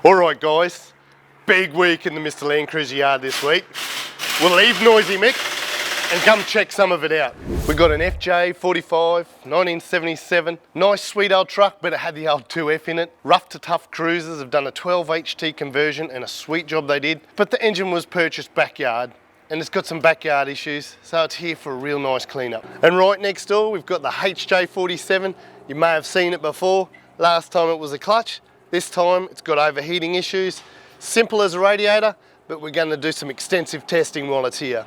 Alright guys, big week in the MrLandcruiser yard this week. We'll leave Noisy Mick and come check some of it out. We got an FJ45, 1977, nice sweet old truck, but it had the old 2F in it. Rough to tough cruisers have done a 12 HT conversion and a sweet job they did, but the engine was purchased backyard and it's got some backyard issues, so it's here for a real nice cleanup. And right next door we've got the HJ47. You may have seen it before. Last time it was a clutch. This time it's got overheating issues. Simple as a radiator, but we're going to do some extensive testing while it's here.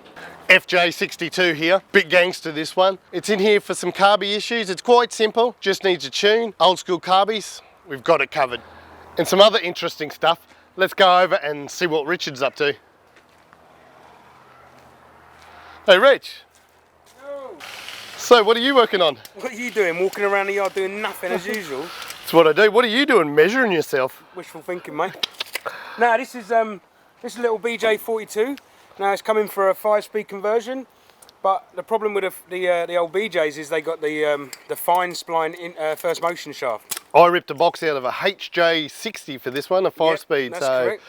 FJ62 here, big gangster this one. It's in here for some carby issues. It's quite simple, just needs a tune. Old school carbies, we've got it covered. And some other interesting stuff. Let's go over and see what Richard's up to. Hey Rich. Yo. So what are you working on? What are you doing? Walking around the yard doing nothing as usual? That's what I do. What are you doing? Measuring yourself? Wishful thinking, mate. Now this is a little BJ42. Now it's coming for a 5-speed conversion, but the problem with the old BJs is they got the fine spline first motion shaft. I ripped a box out of a HJ60 for this one, a 5-speed. That's correct.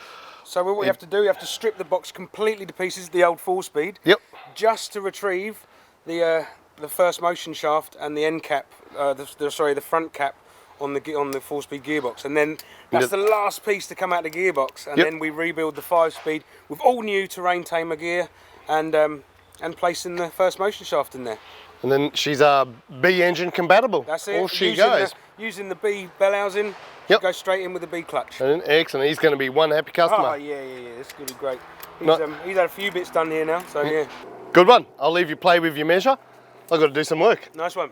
So what we have to do, we have to strip the box completely to pieces, the old 4-speed. Yep. Just to retrieve the first motion shaft and the end cap, the front cap on the 4-speed gearbox, and then that's the last piece to come out of the gearbox, and then we rebuild the 5-speed with all new terrain tamer gear and placing the first motion shaft in there. And then she's B engine compatible. That's it. Off she goes. Using the B bell housing, go straight in with the B clutch. And excellent. He's going to be one happy customer. Oh yeah. It's going to be great. He's had a few bits done here now, so yeah. Good one. I'll leave you play with your measure. I've got to do some work. Nice one.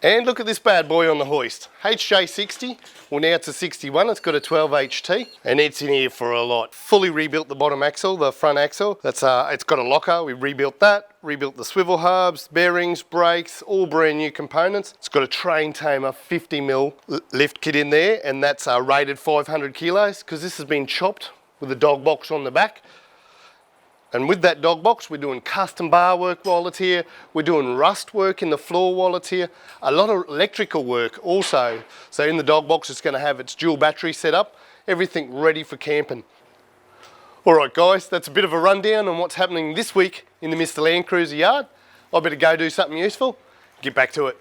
And look at this bad boy on the hoist. HJ60, well now it's a 61, it's got a 12 HT, and it's in here for a lot. Fully rebuilt the bottom axle, the front axle. It's got a locker, we rebuilt that, rebuilt the swivel hubs, bearings, brakes, all brand new components. It's got a train tamer 50mm lift kit in there, and that's rated 500 kilos, because this has been chopped with a dog box on the back. And with that dog box, we're doing custom bar work while it's here. We're doing rust work in the floor while it's here. A lot of electrical work also. So in the dog box, it's going to have its dual battery set up. Everything ready for camping. All right, guys, that's a bit of a rundown on what's happening this week in the MrLandcruiser yard. I better go do something useful. Get back to it.